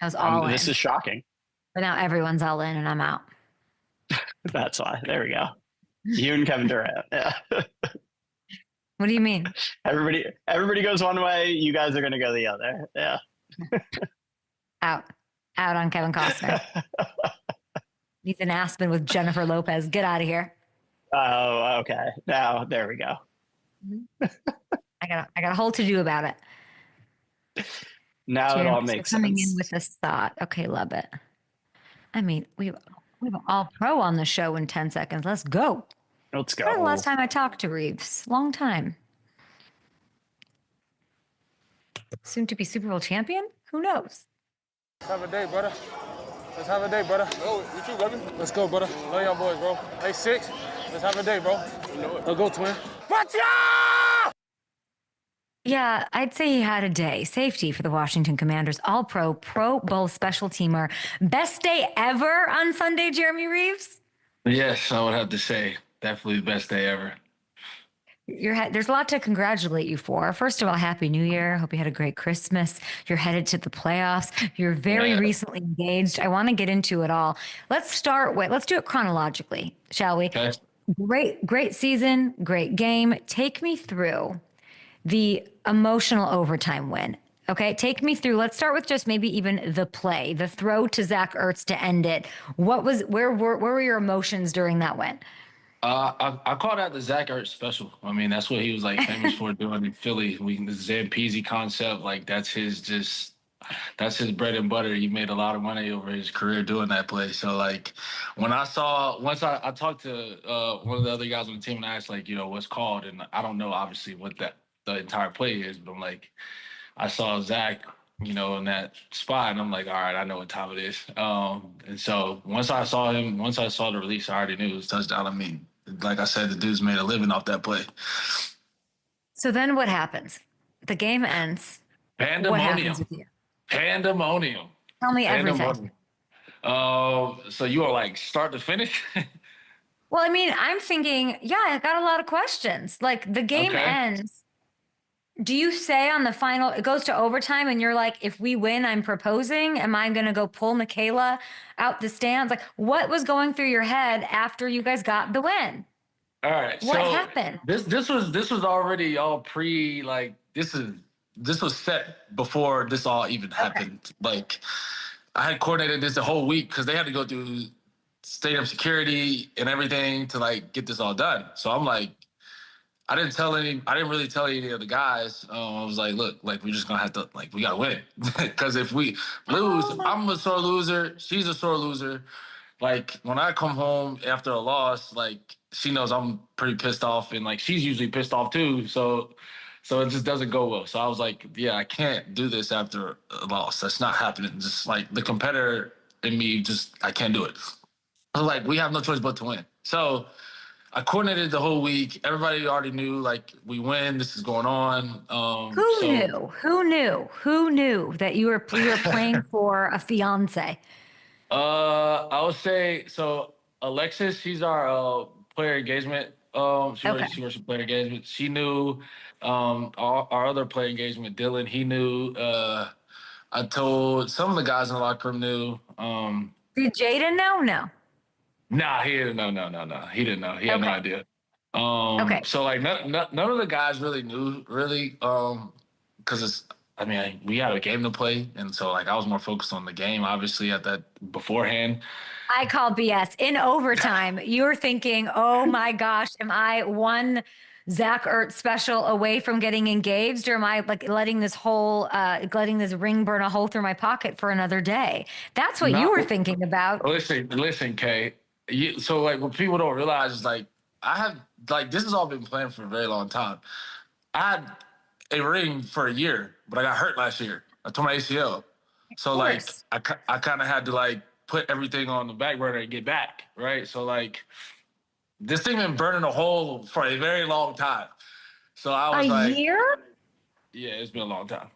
I was all in. This is shocking. But now everyone's all in and I'm out. That's why. There we go. You and Kevin Durant. Yeah. What do you mean? Everybody goes one way. You guys are going to go the other. Yeah. Out on Kevin Costner. He's in Aspen with Jennifer Lopez. Get out of here. Oh, okay. Now there we go. I got a whole to do about it. Now it all Jeremy, so makes coming in sense. with a thought. Okay, love it. I mean, we have an all pro on the show in 10 seconds. Let's go. Let's When was the last go. time I talked to Reaves? Long time. Soon to be Super Bowl champion? Who knows? Let's have a day, brother. Let's have a day, brother. Oh, you too, baby. Let's go, brother. Love y'all boys, bro. Hey, 6. Let's have a day, bro. You know it. Let's go, twin. Yeah, I'd say he had a day. Safety for the Washington Commanders. All pro, Pro Bowl special teamer. Best day ever on Sunday, Jeremy Reaves? Yes, I would have to say definitely the best day ever. There's a lot to congratulate you for. First of all, Happy New Year. Hope you had a great Christmas. You're headed to the playoffs. You're very recently engaged. I want to get into it all. Let's do it chronologically, shall we? Okay. Great season, great game. Take me through the emotional overtime win. Okay, take me through. Let's start with just maybe even the play, the throw to Zach Ertz to end it. Where were your emotions during that win? I call that the Zach Ertz special. I mean, that's what he was like famous for doing in Philly. The Zampese concept, like that's his bread and butter. He made a lot of money over his career doing that play. So like once I talked to one of the other guys on the team and I asked like, what's called, and I don't know obviously what the entire play is, but I'm like, I saw Zach, in that spot, and I'm like, all right, I know what time it is. And so once I saw the release, I already knew it was touchdown. I mean, like I said, the dude's made a living off that play. So then what happens? The game ends. What happens with you? Pandemonium. Tell me everything. So you are like start to finish? Well, I mean, I'm thinking, yeah, I got a lot of questions. Like the game ends. Do you say on the final, it goes to overtime and you're like, if we win, I'm proposing? Am I going to go pull Michaela out the stands? Like what was going through your head after you guys got the win? All right. What happened? This was already all this was set before this all even happened. Like I had coordinated this the whole week because they had to go through state of security and everything to like get this all done. So I'm like, I didn't really tell any of the guys. I was like, look, like we're just gonna have to we gotta win. Because if we lose, I'm a sore loser, she's a sore loser. Like when I come home after a loss, like she knows I'm pretty pissed off and like she's usually pissed off too. So it just doesn't go well. So I was like, yeah, I can't do this after a loss. That's not happening. Just like the competitor in me, I can't do it. I was like, we have no choice but to win. So I coordinated the whole week. Everybody already knew, like, we win. This is going on. Who knew that you were playing for a fiance? I would say so. Alexis, she's our player engagement. She works with player engagement. She knew. Our other player engagement, Dylan, he knew. I told some of the guys in the locker room knew. Did Jaden know? No. Nah, he didn't know. No. He didn't know. He had no idea. So like none of the guys really knew because we had a game to play, and so like I was more focused on the game, obviously at that beforehand. I call BS. In overtime, you're thinking, oh my gosh, am I one Zach Ertz special away from getting engaged, or am I like letting this ring burn a hole through my pocket for another day? That's what you were thinking about. Listen, Kay. So like what people don't realize is like I have like this has all been planned for a very long time. I had a ring for a year, but I got hurt last year. I tore my ACL. So like I kind of had to like put everything on the back burner and get back, right? So like this thing been burning a hole for a very long time. So I was a year? Yeah, it's been a long time.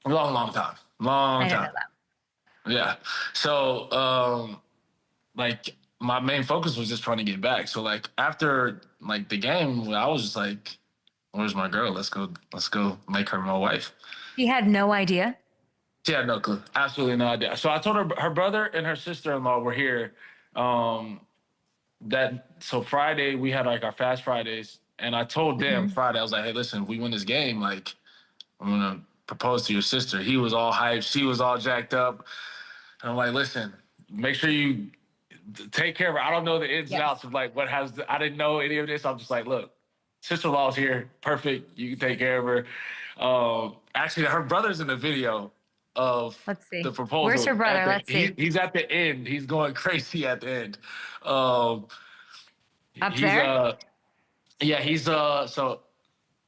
Long time. Yeah. So like my main focus was just trying to get back. So like after like the game, I was just like, where's my girl? Let's go make her my wife. She had no idea? She had no clue. Absolutely no idea. So I told her brother and her sister-in-law were here. So Friday we had like our fast Fridays, and I told them Friday, I was like, hey, listen, if we win this game, like I'm gonna propose to your sister. He was all hyped, she was all jacked up. And I'm like, listen, make sure you take care of her. I don't know the ins and outs of like what has. I didn't know any of this. I'm just like, look, sister-in-law's here, perfect. You can take care of her. Actually, her brother's in the video of Let's see. the proposal. Where's her brother? Let's see. He's at the end. He's going crazy at the end. Up He's there? yeah, he's so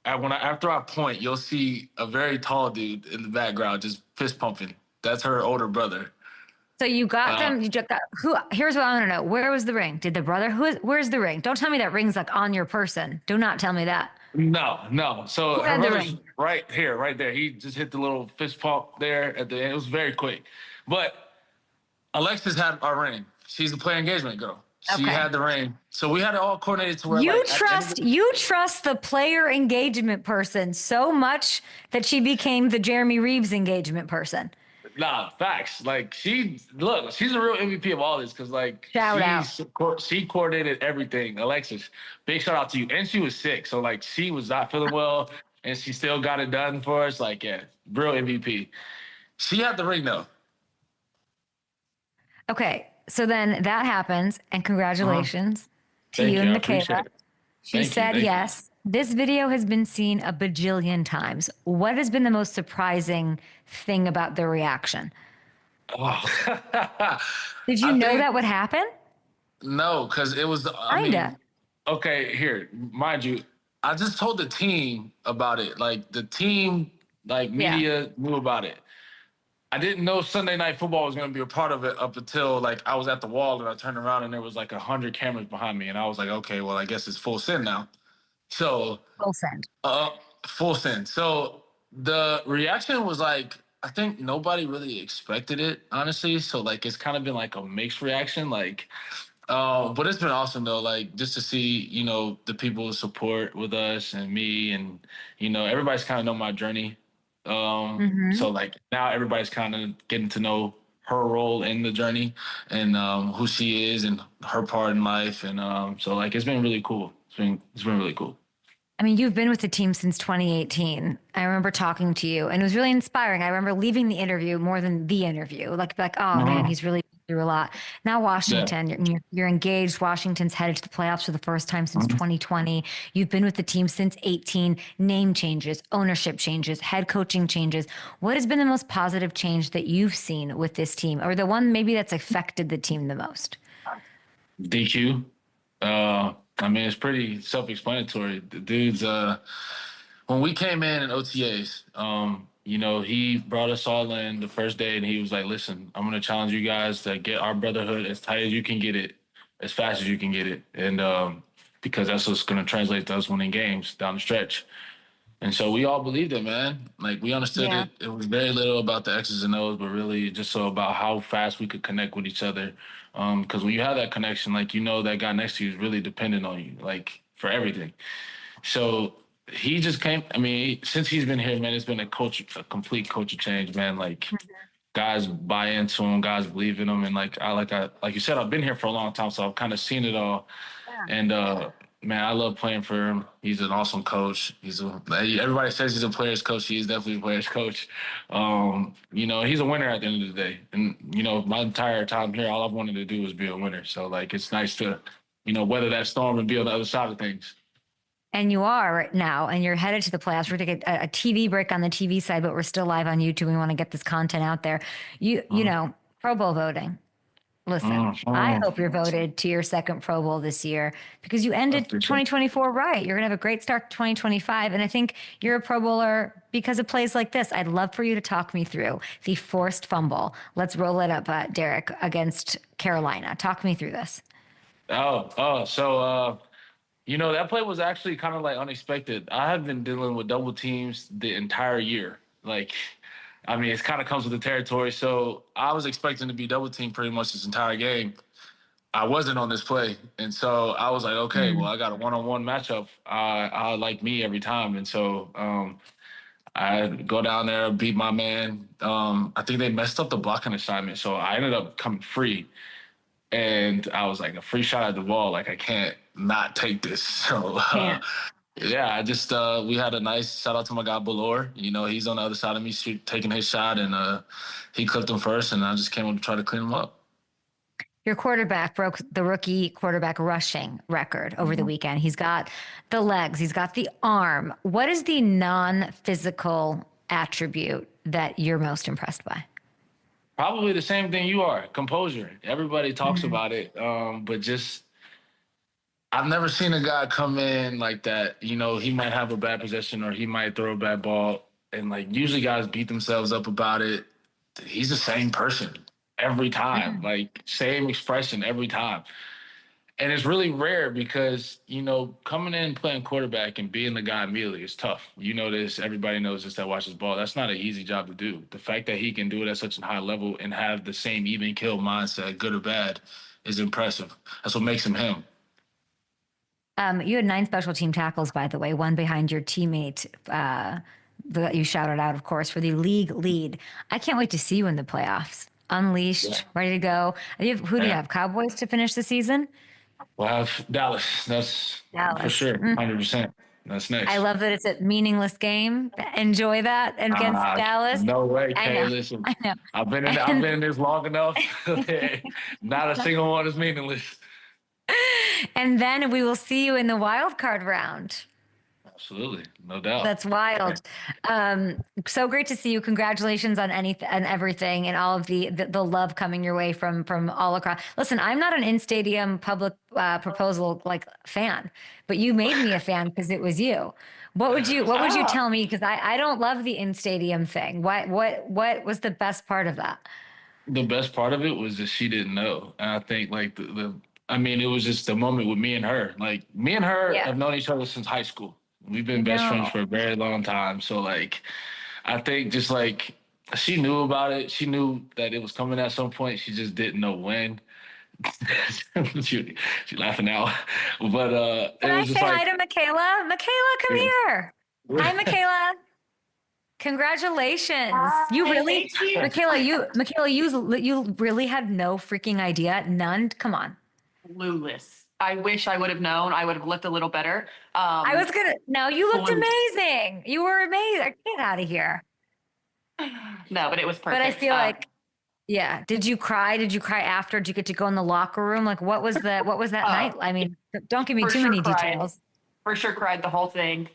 after I point, you'll see a very tall dude in the background just fist pumping. That's her older brother. So you got them. You just got who? Here's what I want to know. Where was the ring? Did the brother? Where's the ring? Don't tell me that ring's like on your person. Do not tell me that. No. So Who her had the brother's ring? right here, right there. He just hit the little fist pump there at the end. It was very quick. But Alexis had our ring. She's the player engagement girl. She Okay. had the ring. So we had it all coordinated to where You like, trust the player engagement person so much that she became the Jeremy Reaves engagement person. Nah, facts. Like she's a real MVP of all this because like she coordinated everything. Alexis, big shout out to you. And she was sick, so like she was not feeling well, and she still got it done for us. Like yeah, real MVP. She had the ring though. Okay, so then that happens, and congratulations to Thank you and I Michaela. appreciate it. She said yes. This video has been seen a bajillion times. What has been the most surprising thing about the reaction? Oh. Did you know that would happen? No, because it was. I mean, okay, here, mind you, I just told the team about it. Like the team, like media knew about it. I didn't know Sunday Night Football was going to be a part of it up until like I was at the wall and I turned around and there was like 100 cameras behind me and I was like, okay, well, I guess it's full send now. So full send. Full send. So the reaction was like, I think nobody really expected it, honestly. So like it's kind of been like a mixed reaction, like. But it's been awesome though, like just to see, you know, the people's support with us and me and, you know, everybody's kind of know my journey. So like now everybody's kind of getting to know her role in the journey and who she is and her part in life. And so like it's been really cool. It's been really cool. I mean, you've been with the team since 2018. I remember talking to you and it was really inspiring. I remember leaving the interview more than the interview, like, oh man, he's really been through a lot. Now Washington, you're engaged. Washington's headed to the playoffs for the first time since 2020. You've been with the team since 18. Name changes, ownership changes, head coaching changes. What has been the most positive change that you've seen with this team, or the one maybe that's affected the team the most? DQ. I mean, it's pretty self-explanatory. The dude's when we came in OTAs, you know, he brought us all in the first day and he was like, listen, I'm going to challenge you guys to get our brotherhood as tight as you can get it, as fast as you can get it. And because that's what's going to translate to us winning games down the stretch. And so we all believed it, man. Like we understood it. It was very little about the X's and O's, but really just so about how fast we could connect with each other. Because when you have that connection, like, you know, that guy next to you is really dependent on you, like for everything. So he just came. I mean, since he's been here, man, it's been a complete culture change, man. Like guys buy into him, guys believe in him. And like you said, I've been here for a long time, so I've kind of seen it all. Yeah. And man, I love playing for him. He's an awesome coach. Everybody says he's a player's coach. He is definitely a player's coach. You know, he's a winner at the end of the day. And, you know, my entire time here, all I've wanted to do was be a winner. So, like, it's nice to, you know, weather that storm and be on the other side of things. And you are right now, and you're headed to the playoffs. We're going to get a TV break on the TV side, but we're still live on YouTube. We want to get this content out there. You know, Pro Bowl voting. Listen, I hope you're voted to your second Pro Bowl this year because you ended 2024 right. You're going to have a great start to 2025. And I think you're a Pro Bowler because of plays like this. I'd love for you to talk me through the forced fumble. Let's roll it up, Derek, against Carolina. Talk me through this. So, you know, that play was actually kind of like unexpected. I have been dealing with double teams the entire year. Like, I mean, it kind of comes with the territory. So I was expecting to be double teamed pretty much this entire game. I wasn't on this play. And so I was like, okay, well, I got a one-on-one matchup. I like me every time. And so I go down there, beat my man. I think they messed up the blocking assignment. So I ended up coming free. And I was like, a free shot at the ball. Like, I can't not take this. So yeah, I just we had a nice shout out to my guy Balor. You know, he's on the other side of me taking his shot, and he clipped him first, and I just came up to try to clean him up. Your quarterback broke the rookie quarterback rushing record over the weekend. He's got the legs, he's got the arm. What is the non-physical attribute that you're most impressed by? Probably the same thing you are, composure. Everybody talks about it, but just I've never seen a guy come in like that. You know, he might have a bad possession or he might throw a bad ball, and like usually guys beat themselves up about it. He's the same person every time, like same expression every time. And it's really rare because, you know, coming in playing quarterback and being the guy immediately is tough. You know this, everybody knows this that watches ball. That's not an easy job to do. The fact that he can do it at such a high level and have the same even kill mindset, good or bad, is impressive. That's what makes him him. You had 9 special team tackles, by the way, one behind your teammate that you shouted out, of course, for the league lead. I can't wait to see you in the playoffs. Unleashed, ready to go. Who do you have? Cowboys to finish the season? We'll have Dallas. That's for sure, 100%. That's next. I love that it's a meaningless game. Enjoy that against Dallas. No way, I Kay. know. Listen, I know. I've been in this long enough. Not a single one is meaningless. And then we will see you in the wild card round. Absolutely, no doubt. That's wild. So great to see you. Congratulations on everything, and all of the love coming your way from all across. Listen, I'm not an in-stadium public proposal like fan, but you made me a fan because it was you. What would you tell me? Because I don't love the in-stadium thing. What was the best part of that? The best part of it was that she didn't know, and I think like I mean, it was just the moment with me and her. Like me and her have known each other since high school. We've been best friends for a very long time. So like, I think just like she knew about it. She knew that it was coming at some point. She just didn't know when. she laughing now, but Can I say hi to Michaela? Michaela, come here. Hi, Michaela. Congratulations. You really, Michaela, you really had no freaking idea. None. Come on. Clueless. I wish I would have known. I would have looked a little better. No, you looked amazing. You were amazing. Get out of here. No, but it was perfect. But I feel like, yeah. Did you cry? Did you cry after? Did you get to go in the locker room? Like, what was that night? I mean, don't give me too many details. For sure cried the whole thing.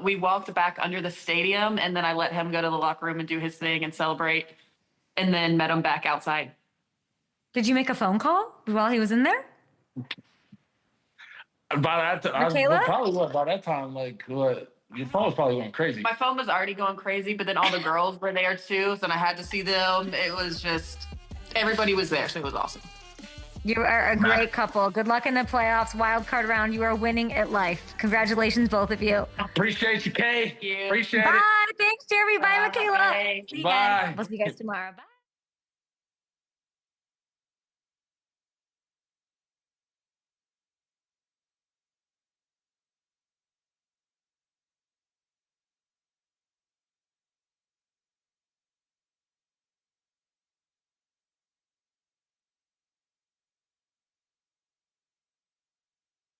We walked back under the stadium, and then I let him go to the locker room and do his thing and celebrate, and then met him back outside. Did you make a phone call while he was in there? By that by that time, like what? Your phone was probably going crazy. My phone was already going crazy, but then all the girls were there too, so I had to see them. It was just everybody was there, so it was awesome. You are a great couple. Good luck in the playoffs, wild card round. You are winning at life. Congratulations, both of you. Appreciate you, Kay. Thank you. Appreciate it. Bye. Thanks, Jeremy. Bye, Michaela. Bye. See you Bye. guys. We'll see you guys tomorrow. Bye.